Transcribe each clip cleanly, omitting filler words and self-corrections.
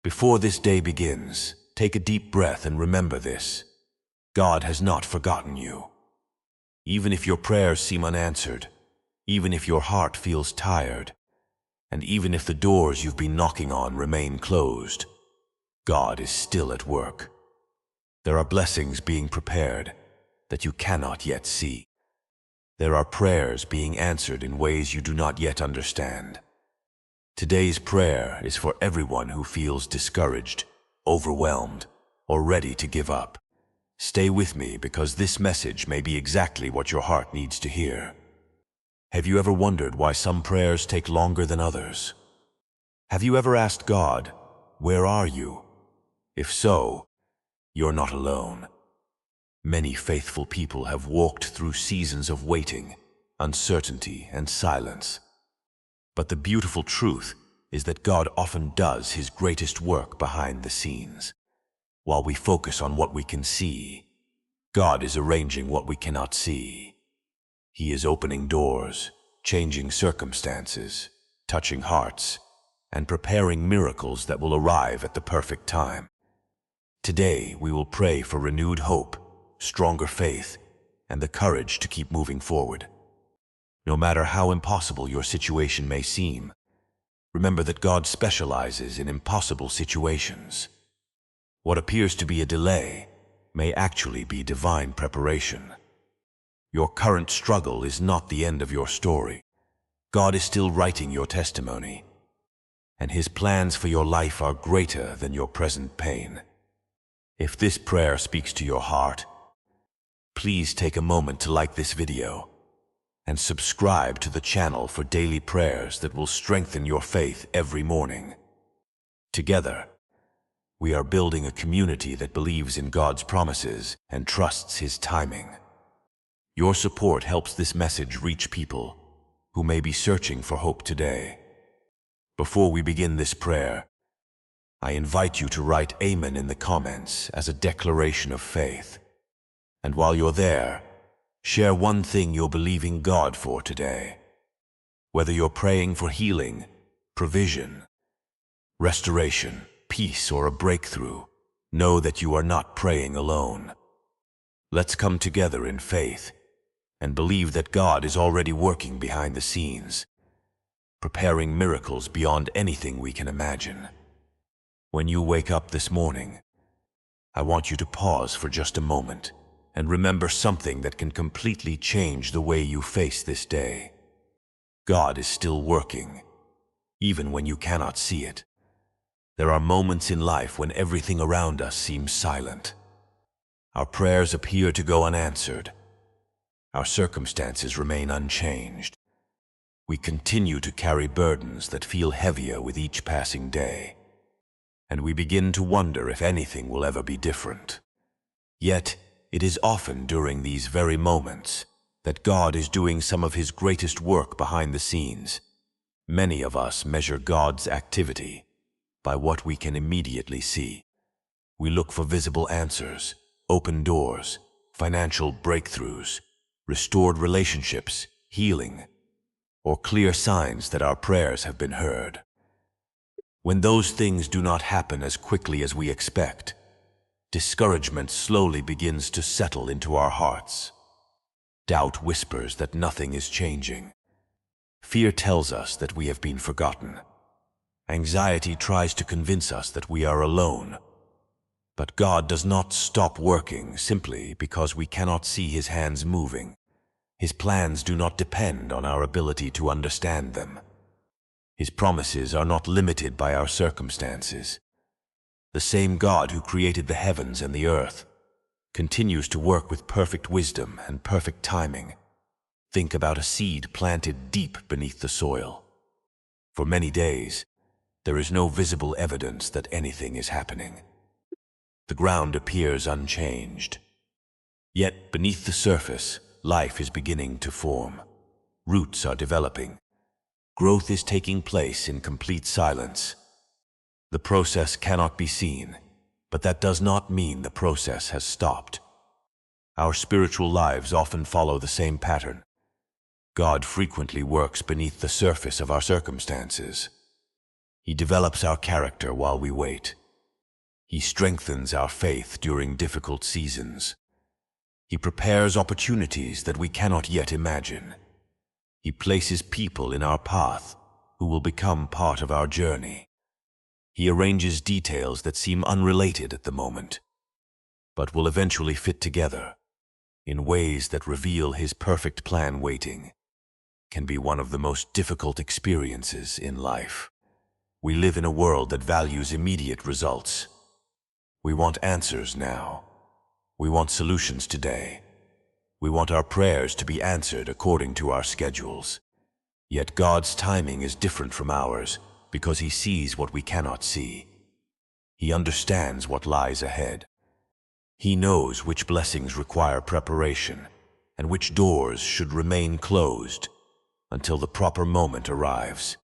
Before this day begins, take a deep breath and remember this. God has not forgotten you. Even if your prayers seem unanswered, even if your heart feels tired, and even if the doors you've been knocking on remain closed, God is still at work. There are blessings being prepared that you cannot yet see. There are prayers being answered in ways you do not yet understand. Today's prayer is for everyone who feels discouraged, overwhelmed, or ready to give up. Stay with me because this message may be exactly what your heart needs to hear. Have you ever wondered why some prayers take longer than others? Have you ever asked God, "Where are you?" If so, you're not alone. Many faithful people have walked through seasons of waiting, uncertainty, and silence. But the beautiful truth is that God often does His greatest work behind the scenes. While we focus on what we can see, God is arranging what we cannot see. He is opening doors, changing circumstances, touching hearts, and preparing miracles that will arrive at the perfect time. Today, we will pray for renewed hope, stronger faith, and the courage to keep moving forward. No matter how impossible your situation may seem, remember that God specializes in impossible situations. What appears to be a delay may actually be divine preparation. Your current struggle is not the end of your story. God is still writing your testimony, and His plans for your life are greater than your present pain. If this prayer speaks to your heart, please take a moment to like this video and subscribe to the channel for daily prayers that will strengthen your faith every morning. Together, we are building a community that believes in God's promises and trusts His timing. Your support helps this message reach people who may be searching for hope today. Before we begin this prayer, I invite you to write Amen in the comments as a declaration of faith. And while you're there, share one thing you're believing God for today. Whether you're praying for healing, provision, restoration, peace, or a breakthrough, know that you are not praying alone. Let's come together in faith and believe that God is already working behind the scenes, preparing miracles beyond anything we can imagine. When you wake up this morning, I want you to pause for just a moment and remember something that can completely change the way you face this day. God is still working, even when you cannot see it. There are moments in life when everything around us seems silent. Our prayers appear to go unanswered. Our circumstances remain unchanged. We continue to carry burdens that feel heavier with each passing day, and we begin to wonder if anything will ever be different. Yet, it is often during these very moments that God is doing some of His greatest work behind the scenes. Many of us measure God's activity by what we can immediately see. We look for visible answers, open doors, financial breakthroughs, restored relationships, healing, or clear signs that our prayers have been heard. When those things do not happen as quickly as we expect, discouragement slowly begins to settle into our hearts. Doubt whispers that nothing is changing. Fear tells us that we have been forgotten. Anxiety tries to convince us that we are alone. But God does not stop working simply because we cannot see His hands moving. His plans do not depend on our ability to understand them. His promises are not limited by our circumstances. The same God who created the heavens and the earth continues to work with perfect wisdom and perfect timing. Think about a seed planted deep beneath the soil. For many days, there is no visible evidence that anything is happening. The ground appears unchanged. Yet beneath the surface, life is beginning to form. Roots are developing. Growth is taking place in complete silence. The process cannot be seen, but that does not mean the process has stopped. Our spiritual lives often follow the same pattern. God frequently works beneath the surface of our circumstances. He develops our character while we wait. He strengthens our faith during difficult seasons. He prepares opportunities that we cannot yet imagine. He places people in our path who will become part of our journey. He arranges details that seem unrelated at the moment, but will eventually fit together in ways that reveal His perfect plan. Waiting can be one of the most difficult experiences in life. We live in a world that values immediate results. We want answers now. We want solutions today. We want our prayers to be answered according to our schedules. Yet God's timing is different from ours because He sees what we cannot see. He understands what lies ahead. He knows which blessings require preparation and which doors should remain closed until the proper moment arrives.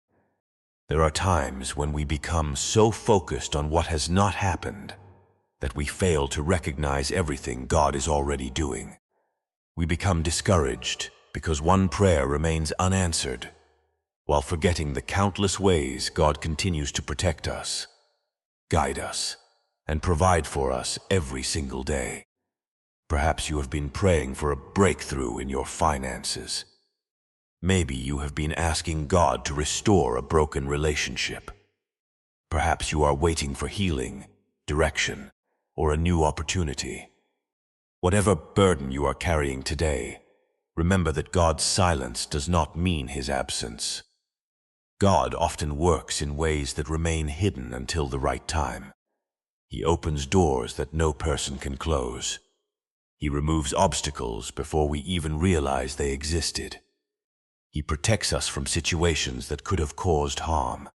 There are times when we become so focused on what has not happened that we fail to recognize everything God is already doing. We become discouraged because one prayer remains unanswered, while forgetting the countless ways God continues to protect us, guide us, and provide for us every single day. Perhaps you have been praying for a breakthrough in your finances. Maybe you have been asking God to restore a broken relationship. Perhaps you are waiting for healing, direction, or a new opportunity. Whatever burden you are carrying today, remember that God's silence does not mean His absence. God often works in ways that remain hidden until the right time. He opens doors that no person can close. He removes obstacles before we even realize they existed. He protects us from situations that could have caused harm.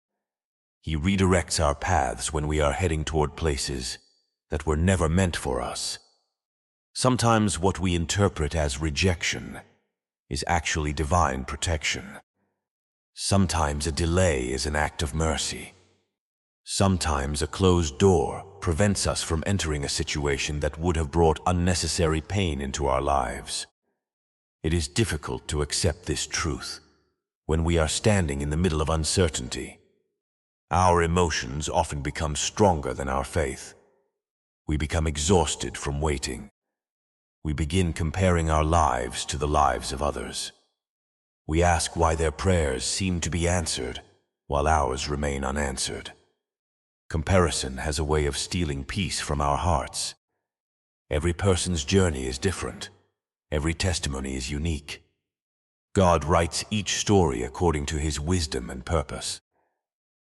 He redirects our paths when we are heading toward places that were never meant for us. Sometimes what we interpret as rejection is actually divine protection. Sometimes a delay is an act of mercy. Sometimes a closed door prevents us from entering a situation that would have brought unnecessary pain into our lives. It is difficult to accept this truth when we are standing in the middle of uncertainty. Our emotions often become stronger than our faith. We become exhausted from waiting. We begin comparing our lives to the lives of others. We ask why their prayers seem to be answered while ours remain unanswered. Comparison has a way of stealing peace from our hearts. Every person's journey is different. Every testimony is unique. God writes each story according to His wisdom and purpose.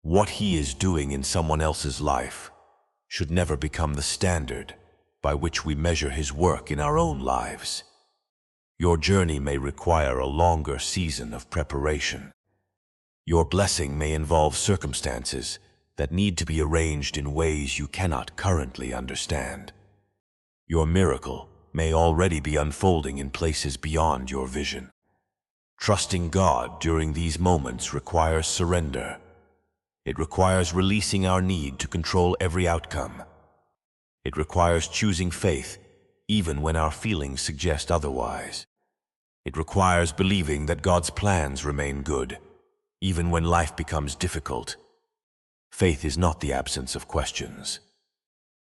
What He is doing in someone else's life should never become the standard by which we measure His work in our own lives. Your journey may require a longer season of preparation. Your blessing may involve circumstances that need to be arranged in ways you cannot currently understand. Your miracle may already be unfolding in places beyond your vision. Trusting God during these moments requires surrender. It requires releasing our need to control every outcome. It requires choosing faith even when our feelings suggest otherwise. It requires believing that God's plans remain good, even when life becomes difficult. Faith is not the absence of questions.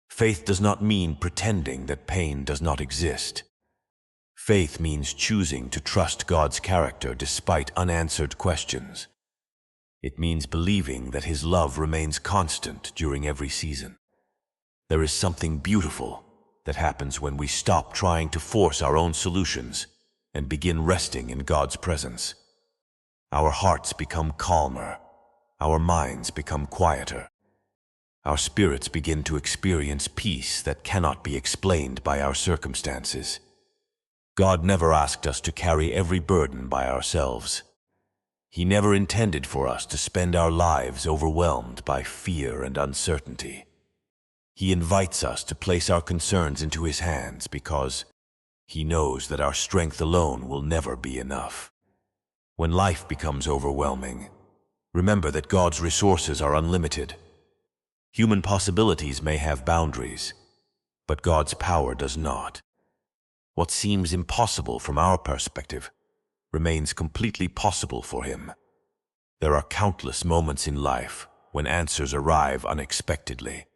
Faith does not mean pretending that pain does not exist. Faith means choosing to trust God's character despite unanswered questions. It means believing that His love remains constant during every season. There is something beautiful that happens when we stop trying to force our own solutions and begin resting in God's presence. Our hearts become calmer. Our minds become quieter. Our spirits begin to experience peace that cannot be explained by our circumstances. God never asked us to carry every burden by ourselves. He never intended for us to spend our lives overwhelmed by fear and uncertainty. He invites us to place our concerns into His hands because He knows that our strength alone will never be enough. When life becomes overwhelming, remember that God's resources are unlimited. Human possibilities may have boundaries, but God's power does not. What seems impossible from our perspective remains completely possible for Him. There are countless moments in life when answers arrive unexpectedly.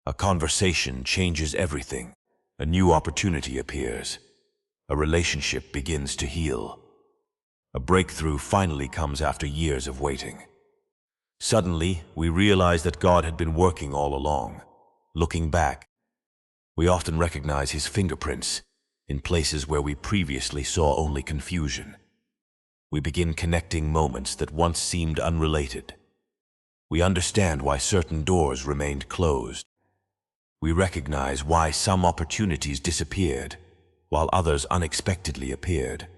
A conversation changes everything. A new opportunity appears. A relationship begins to heal. A breakthrough finally comes after years of waiting. Suddenly, we realize that God had been working all along. Looking back, we often recognize His fingerprints in places where we previously saw only confusion. We begin connecting moments that once seemed unrelated. We understand why certain doors remained closed. We recognize why some opportunities disappeared, while others unexpectedly appeared.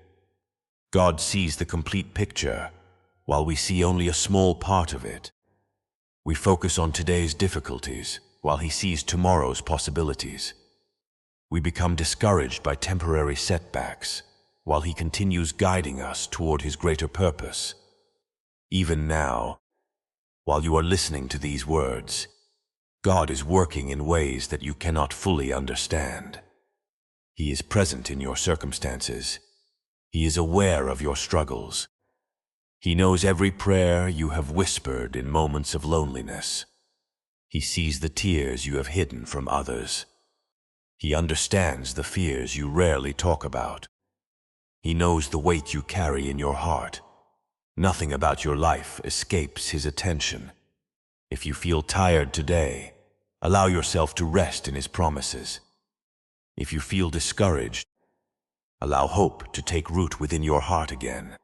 God sees the complete picture, while we see only a small part of it. We focus on today's difficulties, while He sees tomorrow's possibilities. We become discouraged by temporary setbacks, while He continues guiding us toward His greater purpose. Even now, while you are listening to these words, God is working in ways that you cannot fully understand. He is present in your circumstances. He is aware of your struggles. He knows every prayer you have whispered in moments of loneliness. He sees the tears you have hidden from others. He understands the fears you rarely talk about. He knows the weight you carry in your heart. Nothing about your life escapes His attention. If you feel tired today, allow yourself to rest in His promises. If you feel discouraged, allow hope to take root within your heart again.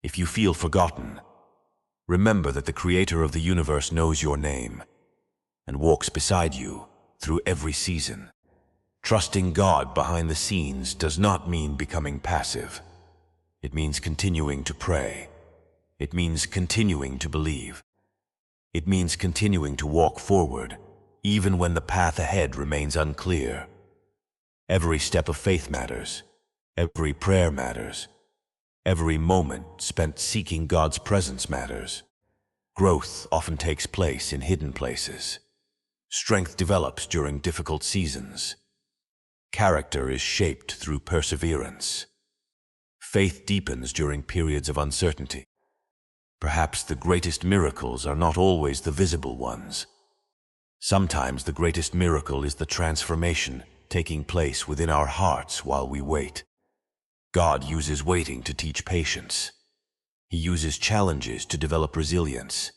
If you feel forgotten, remember that the Creator of the universe knows your name and walks beside you through every season. Trusting God behind the scenes does not mean becoming passive. It means continuing to pray. It means continuing to believe. It means continuing to walk forward, even when the path ahead remains unclear. Every step of faith matters. Every prayer matters. Every moment spent seeking God's presence matters. Growth often takes place in hidden places. Strength develops during difficult seasons. Character is shaped through perseverance. Faith deepens during periods of uncertainty. Perhaps the greatest miracles are not always the visible ones. Sometimes the greatest miracle is the transformation taking place within our hearts while we wait. God uses waiting to teach patience. He uses challenges to develop resilience.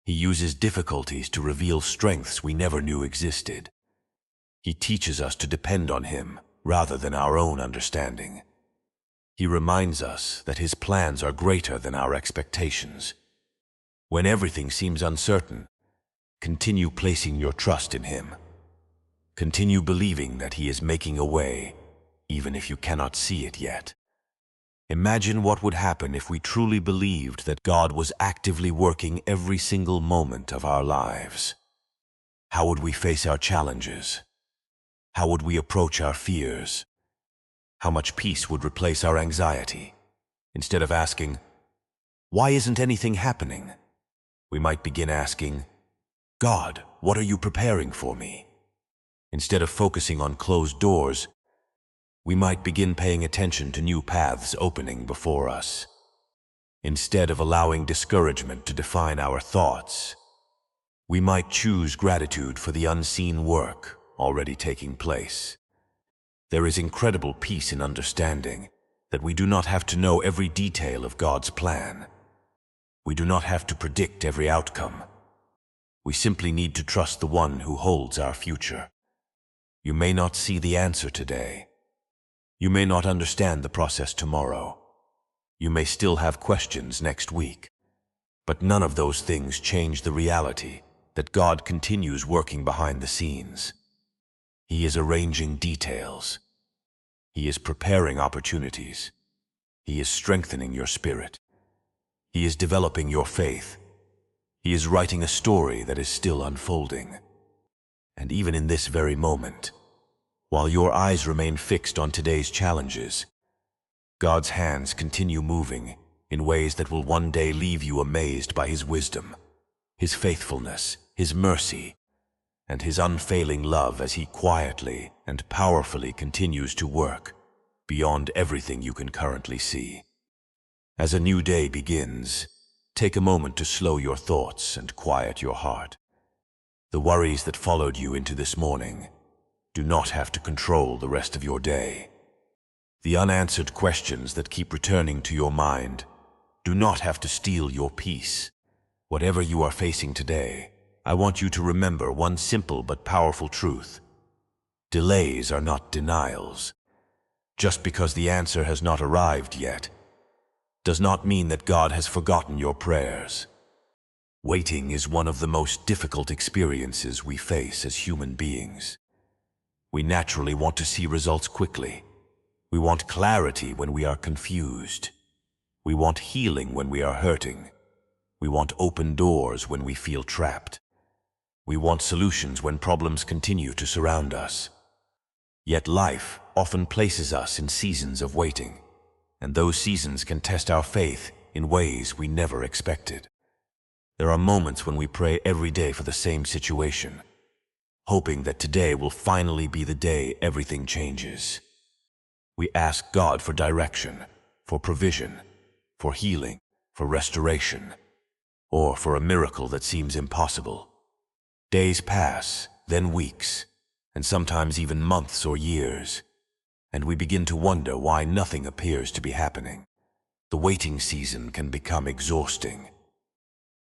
He uses difficulties to reveal strengths we never knew existed. He teaches us to depend on Him rather than our own understanding. He reminds us that His plans are greater than our expectations. When everything seems uncertain, continue placing your trust in Him. Continue believing that He is making a way, even if you cannot see it yet. Imagine what would happen if we truly believed that God was actively working every single moment of our lives. How would we face our challenges? How would we approach our fears? How much peace would replace our anxiety? Instead of asking, "Why isn't anything happening?" we might begin asking, "God, what are you preparing for me?" Instead of focusing on closed doors, we might begin paying attention to new paths opening before us. Instead of allowing discouragement to define our thoughts, we might choose gratitude for the unseen work already taking place. There is incredible peace in understanding that we do not have to know every detail of God's plan. We do not have to predict every outcome. We simply need to trust the One who holds our future. You may not see the answer today. You may not understand the process tomorrow. You may still have questions next week. But none of those things change the reality that God continues working behind the scenes. He is arranging details. He is preparing opportunities. He is strengthening your spirit. He is developing your faith. He is writing a story that is still unfolding. And even in this very moment, while your eyes remain fixed on today's challenges, God's hands continue moving in ways that will one day leave you amazed by His wisdom, His faithfulness, His mercy, and His unfailing love as He quietly and powerfully continues to work beyond everything you can currently see. As a new day begins, Take a moment to slow your thoughts and quiet your heart. The worries that followed you into this morning do not have to control the rest of your day. The unanswered questions that keep returning to your mind do not have to steal your peace. Whatever you are facing today, I want you to remember one simple but powerful truth. Delays are not denials. Just because the answer has not arrived yet does not mean that God has forgotten your prayers. Waiting is one of the most difficult experiences we face as human beings. We naturally want to see results quickly. We want clarity when we are confused. We want healing when we are hurting. We want open doors when we feel trapped. We want solutions when problems continue to surround us. Yet life often places us in seasons of waiting, and those seasons can test our faith in ways we never expected. There are moments when we pray every day for the same situation, hoping that today will finally be the day everything changes. We ask God for direction, for provision, for healing, for restoration, or for a miracle that seems impossible. Days pass, then weeks, and sometimes even months or years, and we begin to wonder why nothing appears to be happening. The waiting season can become exhausting.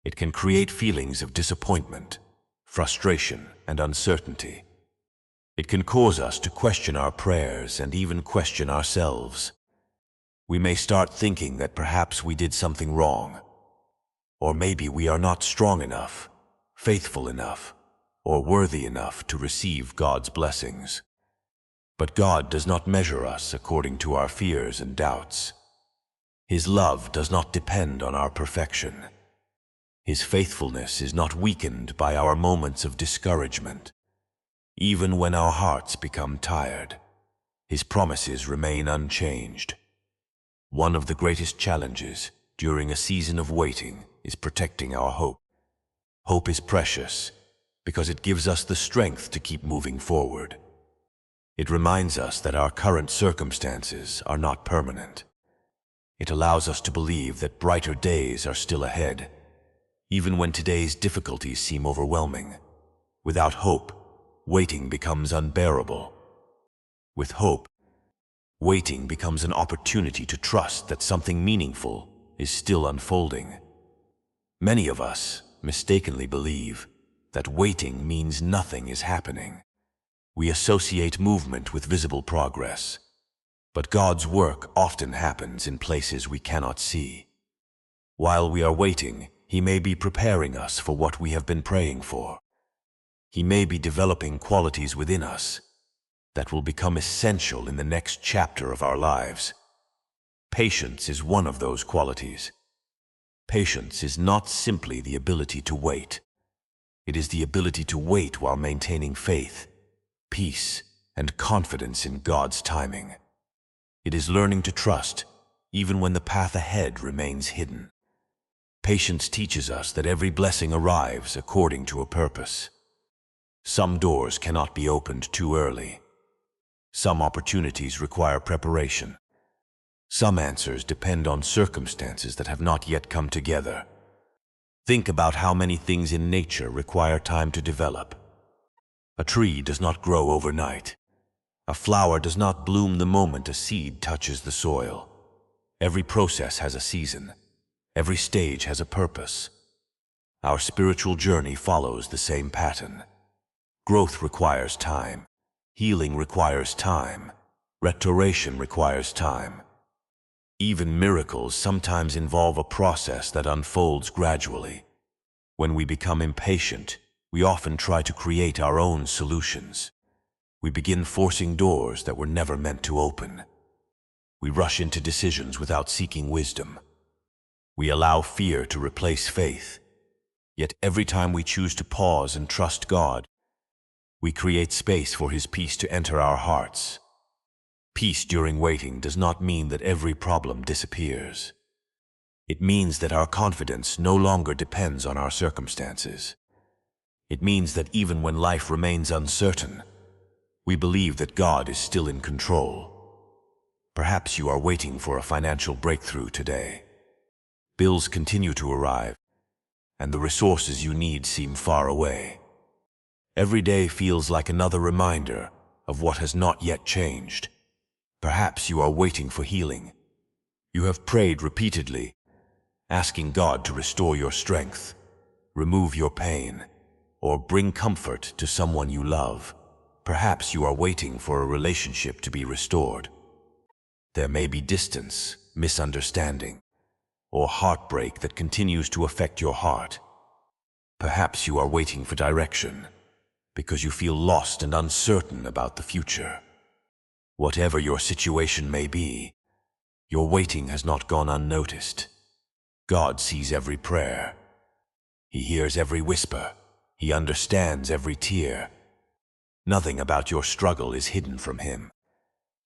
It can create feelings of disappointment, frustration, and uncertainty. It can cause us to question our prayers and even question ourselves. We may start thinking that perhaps we did something wrong, or maybe we are not strong enough, faithful enough, or worthy enough to receive God's blessings. But God does not measure us according to our fears and doubts. His love does not depend on our perfection. His faithfulness is not weakened by our moments of discouragement. Even when our hearts become tired, His promises remain unchanged. One of the greatest challenges during a season of waiting is protecting our hope. Hope is precious because it gives us the strength to keep moving forward. It reminds us that our current circumstances are not permanent. It allows us to believe that brighter days are still ahead, even when today's difficulties seem overwhelming. Without hope, waiting becomes unbearable. With hope, waiting becomes an opportunity to trust that something meaningful is still unfolding. Many of us mistakenly believe that waiting means nothing is happening. We associate movement with visible progress, but God's work often happens in places we cannot see. While we are waiting, He may be preparing us for what we have been praying for. He may be developing qualities within us that will become essential in the next chapter of our lives. Patience is one of those qualities. Patience is not simply the ability to wait. It is the ability to wait while maintaining faith, peace, and confidence in God's timing. It is learning to trust even when the path ahead remains hidden. Patience teaches us that every blessing arrives according to a purpose. Some doors cannot be opened too early. Some opportunities require preparation. Some answers depend on circumstances that have not yet come together. Think about how many things in nature require time to develop. A tree does not grow overnight. A flower does not bloom the moment a seed touches the soil. Every process has a season. Every stage has a purpose. Our spiritual journey follows the same pattern. Growth requires time. Healing requires time. Restoration requires time. Even miracles sometimes involve a process that unfolds gradually. When we become impatient, we often try to create our own solutions. We begin forcing doors that were never meant to open. We rush into decisions without seeking wisdom. We allow fear to replace faith. Yet every time we choose to pause and trust God, we create space for His peace to enter our hearts. Peace during waiting does not mean that every problem disappears. It means that our confidence no longer depends on our circumstances. It means that even when life remains uncertain, we believe that God is still in control. Perhaps you are waiting for a financial breakthrough today. Bills continue to arrive, and the resources you need seem far away. Every day feels like another reminder of what has not yet changed. Perhaps you are waiting for healing. You have prayed repeatedly, asking God to restore your strength, remove your pain, or bring comfort to someone you love. Perhaps you are waiting for a relationship to be restored. There may be distance, misunderstanding, or heartbreak that continues to affect your heart. Perhaps you are waiting for direction because you feel lost and uncertain about the future. Whatever your situation may be, your waiting has not gone unnoticed. God sees every prayer. He hears every whisper. He understands every tear. Nothing about your struggle is hidden from Him.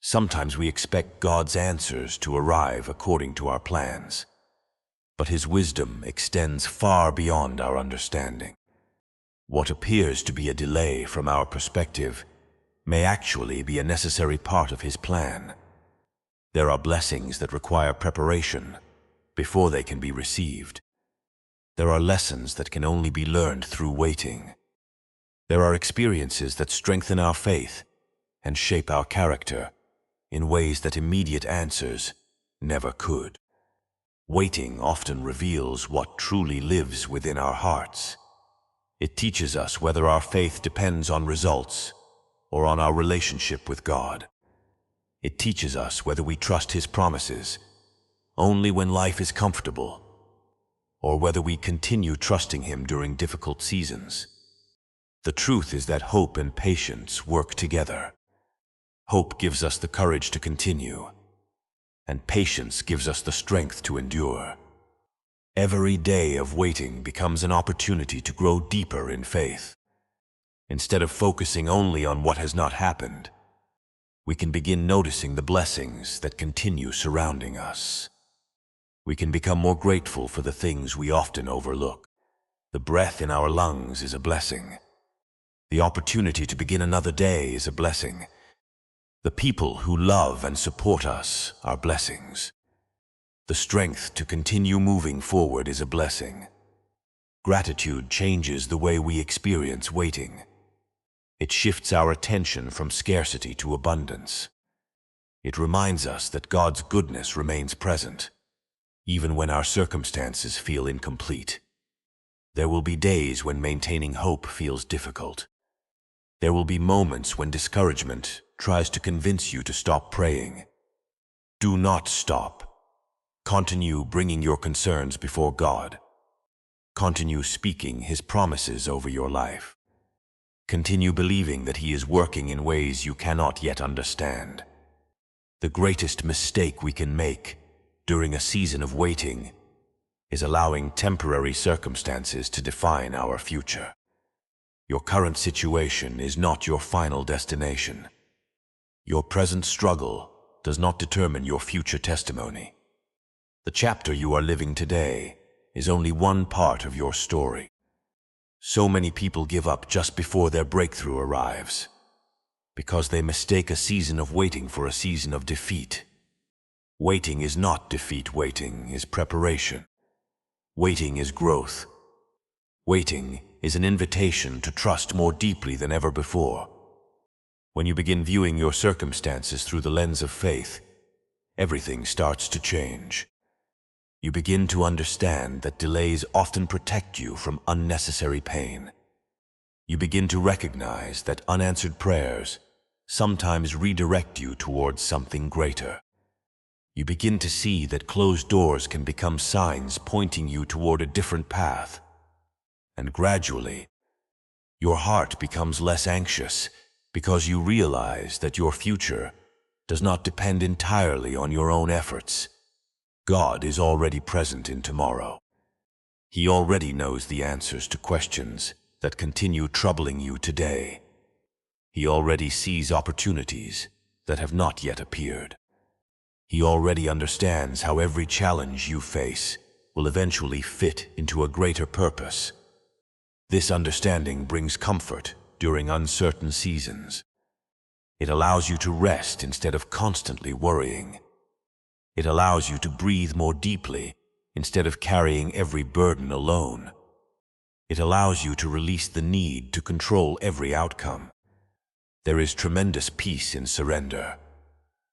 Sometimes we expect God's answers to arrive according to our plans, but His wisdom extends far beyond our understanding. What appears to be a delay from our perspective may actually be a necessary part of His plan. There are blessings that require preparation before they can be received. There are lessons that can only be learned through waiting. There are experiences that strengthen our faith and shape our character in ways that immediate answers never could. Waiting often reveals what truly lives within our hearts. It teaches us whether our faith depends on results or on our relationship with God. It teaches us whether we trust His promises only when life is comfortable, or whether we continue trusting Him during difficult seasons. The truth is that hope and patience work together. Hope gives us the courage to continue, and patience gives us the strength to endure. Every day of waiting becomes an opportunity to grow deeper in faith. Instead of focusing only on what has not happened, we can begin noticing the blessings that continue surrounding us. We can become more grateful for the things we often overlook. The breath in our lungs is a blessing. The opportunity to begin another day is a blessing. The people who love and support us are blessings. The strength to continue moving forward is a blessing. Gratitude changes the way we experience waiting. It shifts our attention from scarcity to abundance. It reminds us that God's goodness remains present, even when our circumstances feel incomplete. There will be days when maintaining hope feels difficult. There will be moments when discouragement tries to convince you to stop praying. Do not stop. Continue bringing your concerns before God. Continue speaking His promises over your life. Continue believing that He is working in ways you cannot yet understand. The greatest mistake we can make during a season of waiting is allowing temporary circumstances to define our future. Your current situation is not your final destination. Your present struggle does not determine your future testimony. The chapter you are living today is only one part of your story. So many people give up just before their breakthrough arrives, because they mistake a season of waiting for a season of defeat. Waiting is not defeat. Waiting is preparation. Waiting is growth. Waiting is an invitation to trust more deeply than ever before. When you begin viewing your circumstances through the lens of faith, everything starts to change. You begin to understand that delays often protect you from unnecessary pain. You begin to recognize that unanswered prayers sometimes redirect you towards something greater. You begin to see that closed doors can become signs pointing you toward a different path. And gradually, your heart becomes less anxious because you realize that your future does not depend entirely on your own efforts. God is already present in tomorrow. He already knows the answers to questions that continue troubling you today. He already sees opportunities that have not yet appeared. He already understands how every challenge you face will eventually fit into a greater purpose. This understanding brings comfort during uncertain seasons. It allows you to rest instead of constantly worrying. It allows you to breathe more deeply instead of carrying every burden alone. It allows you to release the need to control every outcome. There is tremendous peace in surrender.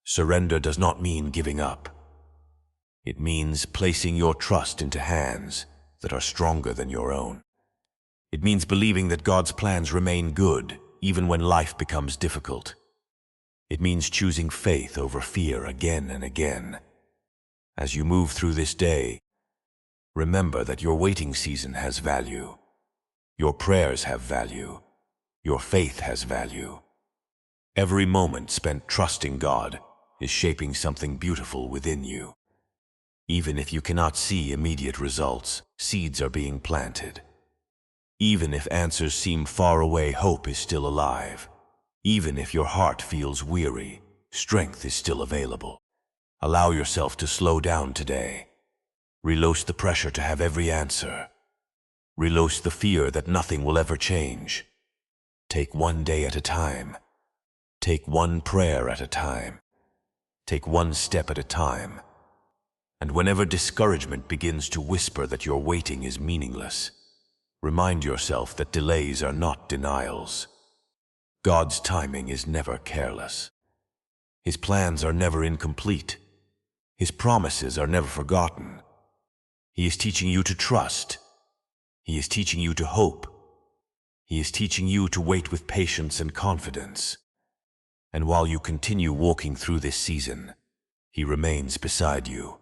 Surrender does not mean giving up. It means placing your trust into hands that are stronger than your own. It means believing that God's plans remain good even when life becomes difficult. It means choosing faith over fear again and again. As you move through this day, remember that your waiting season has value. Your prayers have value. Your faith has value. Every moment spent trusting God is shaping something beautiful within you. Even if you cannot see immediate results, seeds are being planted. Even if answers seem far away, hope is still alive. Even if your heart feels weary, strength is still available. Allow yourself to slow down today. Release the pressure to have every answer. Release the fear that nothing will ever change. Take one day at a time. Take one prayer at a time. Take one step at a time. And whenever discouragement begins to whisper that your waiting is meaningless, remind yourself that delays are not denials. God's timing is never careless. His plans are never incomplete. His promises are never forgotten. He is teaching you to trust. He is teaching you to hope. He is teaching you to wait with patience and confidence. And while you continue walking through this season, He remains beside you,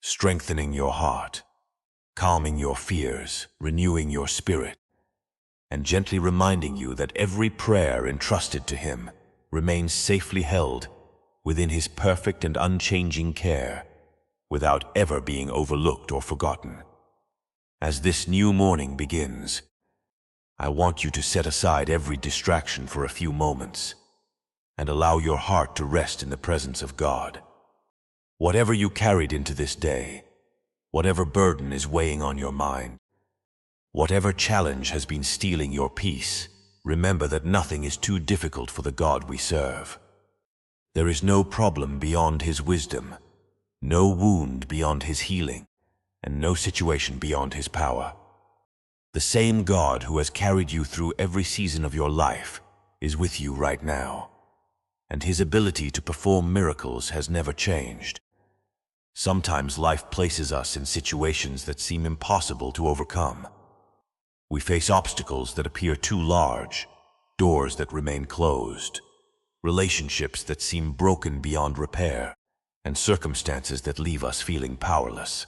strengthening your heart, calming your fears, renewing your spirit, and gently reminding you that every prayer entrusted to Him remains safely held within His perfect and unchanging care, without ever being overlooked or forgotten. As this new morning begins, I want you to set aside every distraction for a few moments and allow your heart to rest in the presence of God. Whatever you carried into this day, whatever burden is weighing on your mind, whatever challenge has been stealing your peace, remember that nothing is too difficult for the God we serve. There is no problem beyond His wisdom, no wound beyond His healing, and no situation beyond His power. The same God who has carried you through every season of your life is with you right now, and His ability to perform miracles has never changed. Sometimes life places us in situations that seem impossible to overcome. We face obstacles that appear too large, doors that remain closed, relationships that seem broken beyond repair, and circumstances that leave us feeling powerless.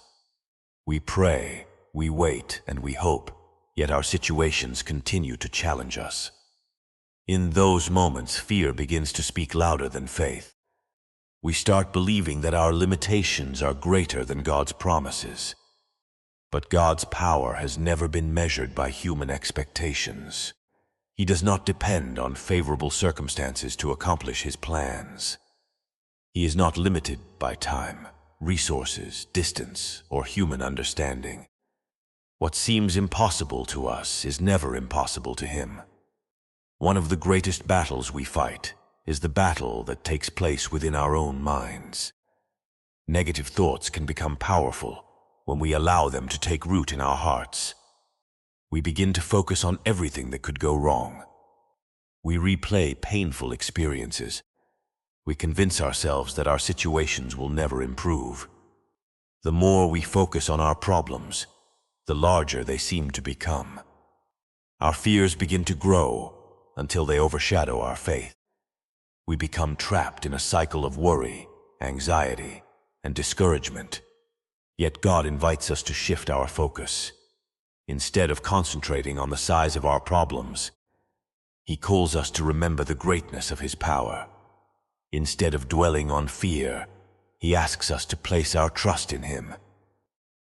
We pray, we wait, and we hope, yet our situations continue to challenge us. In those moments, fear begins to speak louder than faith. We start believing that our limitations are greater than God's promises. But God's power has never been measured by human expectations. He does not depend on favorable circumstances to accomplish His plans. He is not limited by time, resources, distance, or human understanding. What seems impossible to us is never impossible to Him. One of the greatest battles we fight is the battle that takes place within our own minds. Negative thoughts can become powerful when we allow them to take root in our hearts. We begin to focus on everything that could go wrong. We replay painful experiences. We convince ourselves that our situations will never improve. The more we focus on our problems, the larger they seem to become. Our fears begin to grow until they overshadow our faith. We become trapped in a cycle of worry, anxiety, and discouragement. Yet God invites us to shift our focus. Instead of concentrating on the size of our problems, He calls us to remember the greatness of His power. Instead of dwelling on fear, He asks us to place our trust in Him.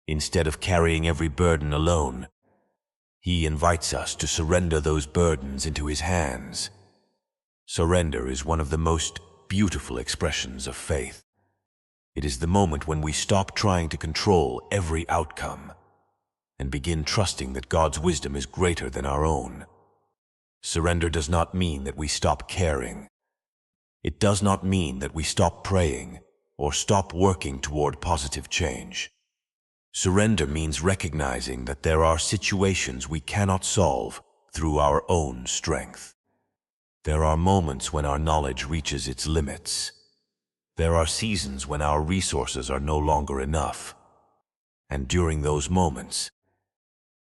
Instead of carrying every burden alone, He invites us to surrender those burdens into His hands. Surrender is one of the most beautiful expressions of faith. It is the moment when we stop trying to control every outcome and begin trusting that God's wisdom is greater than our own. Surrender does not mean that we stop caring. It does not mean that we stop praying or stop working toward positive change. Surrender means recognizing that there are situations we cannot solve through our own strength. There are moments when our knowledge reaches its limits. There are seasons when our resources are no longer enough. And during those moments,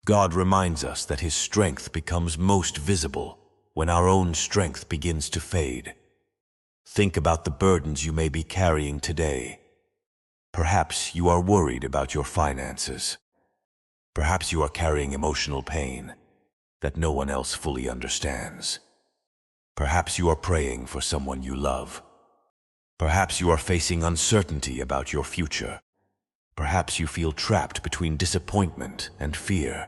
God reminds us that His strength becomes most visible when our own strength begins to fade. Think about the burdens you may be carrying today. Perhaps you are worried about your finances. Perhaps you are carrying emotional pain that no one else fully understands. Perhaps you are praying for someone you love. Perhaps you are facing uncertainty about your future. Perhaps you feel trapped between disappointment and fear.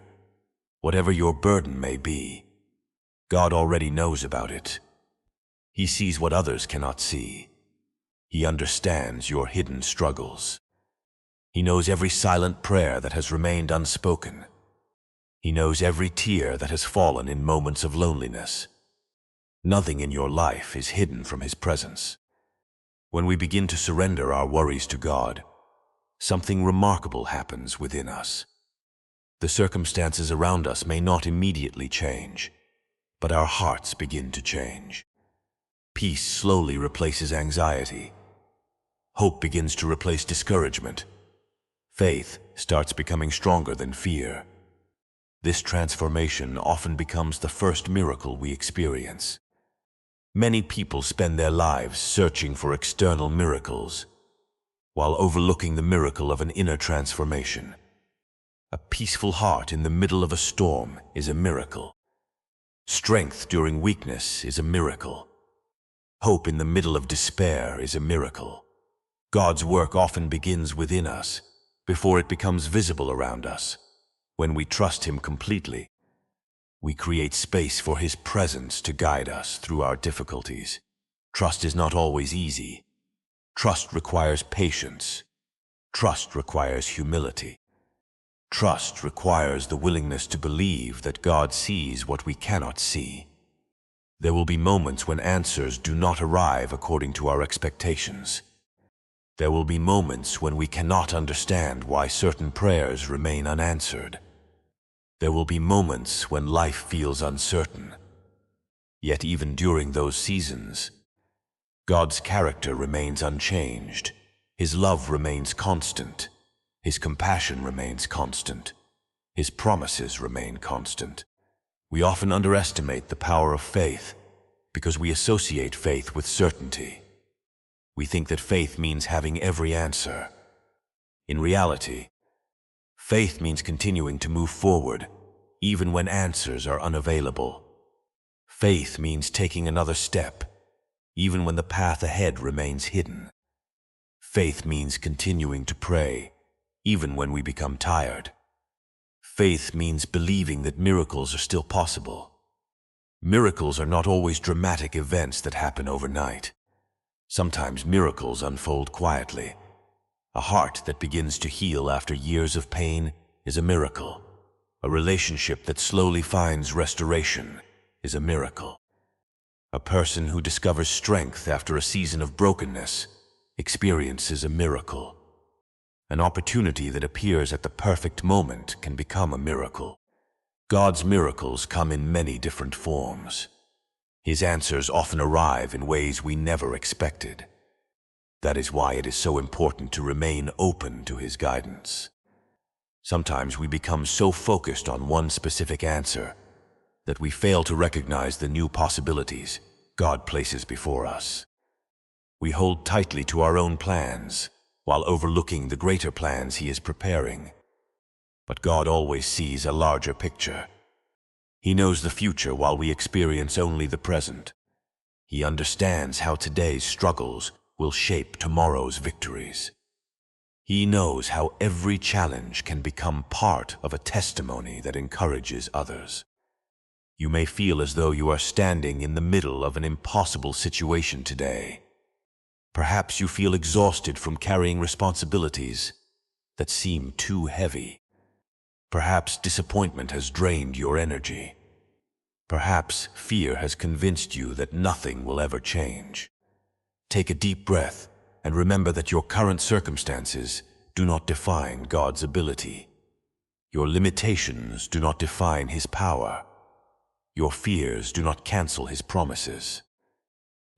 Whatever your burden may be, God already knows about it. He sees what others cannot see. He understands your hidden struggles. He knows every silent prayer that has remained unspoken. He knows every tear that has fallen in moments of loneliness. Nothing in your life is hidden from His presence. When we begin to surrender our worries to God, something remarkable happens within us. The circumstances around us may not immediately change, but our hearts begin to change. Peace slowly replaces anxiety. Hope begins to replace discouragement. Faith starts becoming stronger than fear. This transformation often becomes the first miracle we experience. Many people spend their lives searching for external miracles, while overlooking the miracle of an inner transformation. A peaceful heart in the middle of a storm is a miracle. Strength during weakness is a miracle. Hope in the middle of despair is a miracle. God's work often begins within us, before it becomes visible around us. When we trust Him completely, we create space for His presence to guide us through our difficulties. Trust is not always easy. Trust requires patience. Trust requires humility. Trust requires the willingness to believe that God sees what we cannot see. There will be moments when answers do not arrive according to our expectations. There will be moments when we cannot understand why certain prayers remain unanswered. There will be moments when life feels uncertain. Yet even during those seasons, God's character remains unchanged. His love remains constant. His compassion remains constant. His promises remain constant. We often underestimate the power of faith because we associate faith with certainty. We think that faith means having every answer. In reality, faith means continuing to move forward, even when answers are unavailable. Faith means taking another step, even when the path ahead remains hidden. Faith means continuing to pray, even when we become tired. Faith means believing that miracles are still possible. Miracles are not always dramatic events that happen overnight. Sometimes miracles unfold quietly. A heart that begins to heal after years of pain is a miracle. A relationship that slowly finds restoration is a miracle. A person who discovers strength after a season of brokenness experiences a miracle. An opportunity that appears at the perfect moment can become a miracle. God's miracles come in many different forms. His answers often arrive in ways we never expected. That is why it is so important to remain open to His guidance. Sometimes we become so focused on one specific answer that we fail to recognize the new possibilities God places before us. We hold tightly to our own plans while overlooking the greater plans He is preparing. But God always sees a larger picture. He knows the future while we experience only the present. He understands how today's struggles will shape tomorrow's victories. He knows how every challenge can become part of a testimony that encourages others. You may feel as though you are standing in the middle of an impossible situation today. Perhaps you feel exhausted from carrying responsibilities that seem too heavy. Perhaps disappointment has drained your energy. Perhaps fear has convinced you that nothing will ever change. Take a deep breath and remember that your current circumstances do not define God's ability. Your limitations do not define His power. Your fears do not cancel His promises.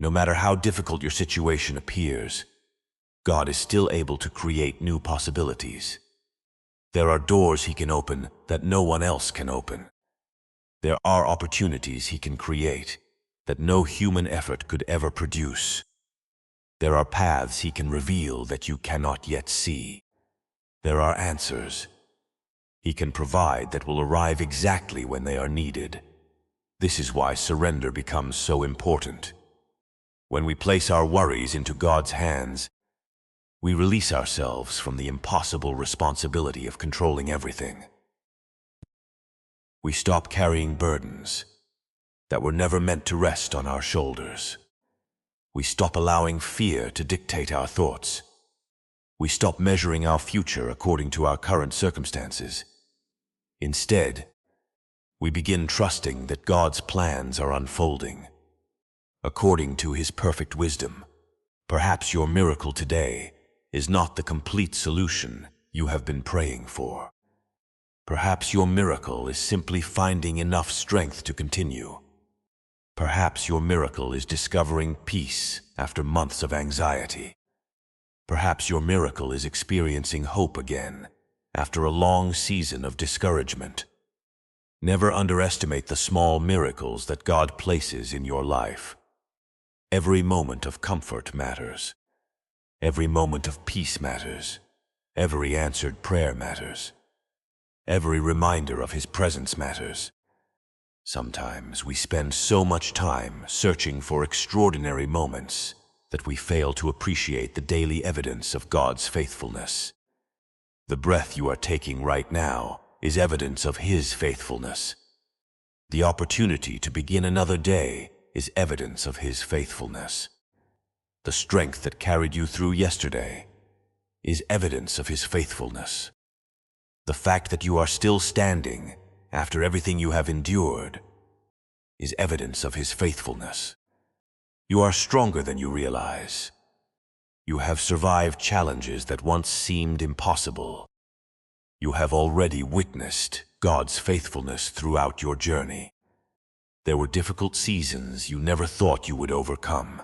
No matter how difficult your situation appears, God is still able to create new possibilities. There are doors He can open that no one else can open. There are opportunities He can create that no human effort could ever produce. There are paths He can reveal that you cannot yet see. There are answers He can provide that will arrive exactly when they are needed. This is why surrender becomes so important. When we place our worries into God's hands, we release ourselves from the impossible responsibility of controlling everything. We stop carrying burdens that were never meant to rest on our shoulders. We stop allowing fear to dictate our thoughts. We stop measuring our future according to our current circumstances. Instead, we begin trusting that God's plans are unfolding according to His perfect wisdom. Perhaps your miracle today is not the complete solution you have been praying for. Perhaps your miracle is simply finding enough strength to continue. Perhaps your miracle is discovering peace after months of anxiety. Perhaps your miracle is experiencing hope again after a long season of discouragement. Never underestimate the small miracles that God places in your life. Every moment of comfort matters. Every moment of peace matters. Every answered prayer matters. Every reminder of His presence matters. Sometimes we spend so much time searching for extraordinary moments that we fail to appreciate the daily evidence of God's faithfulness. The breath you are taking right now is evidence of His faithfulness. The opportunity to begin another day is evidence of His faithfulness. The strength that carried you through yesterday is evidence of His faithfulness. The fact that you are still standing after everything you have endured is evidence of His faithfulness. You are stronger than you realize. You have survived challenges that once seemed impossible. You have already witnessed God's faithfulness throughout your journey. There were difficult seasons you never thought you would overcome,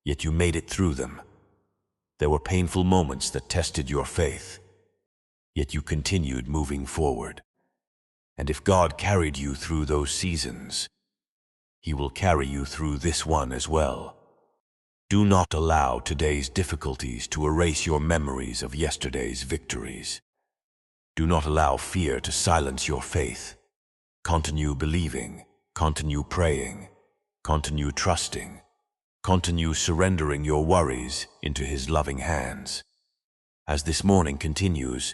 yet you made it through them. There were painful moments that tested your faith, yet you continued moving forward. And if God carried you through those seasons, He will carry you through this one as well. Do not allow today's difficulties to erase your memories of yesterday's victories. Do not allow fear to silence your faith. Continue believing, continue praying, continue trusting, continue surrendering your worries into His loving hands. As this morning continues,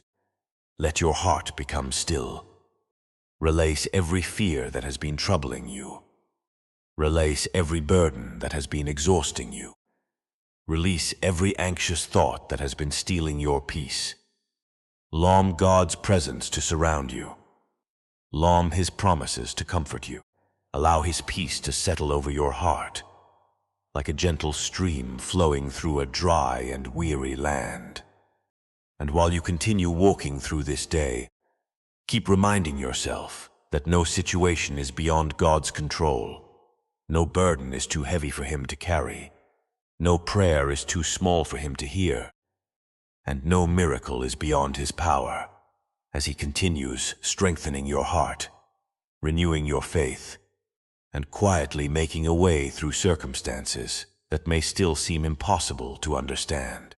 let your heart become still. Release every fear that has been troubling you. Release every burden that has been exhausting you. Release every anxious thought that has been stealing your peace. Allow God's presence to surround you. Allow His promises to comfort you. Allow His peace to settle over your heart, like a gentle stream flowing through a dry and weary land. And while you continue walking through this day, keep reminding yourself that no situation is beyond God's control. No burden is too heavy for Him to carry. No prayer is too small for Him to hear. And no miracle is beyond His power, as He continues strengthening your heart, renewing your faith, and quietly making a way through circumstances that may still seem impossible to understand.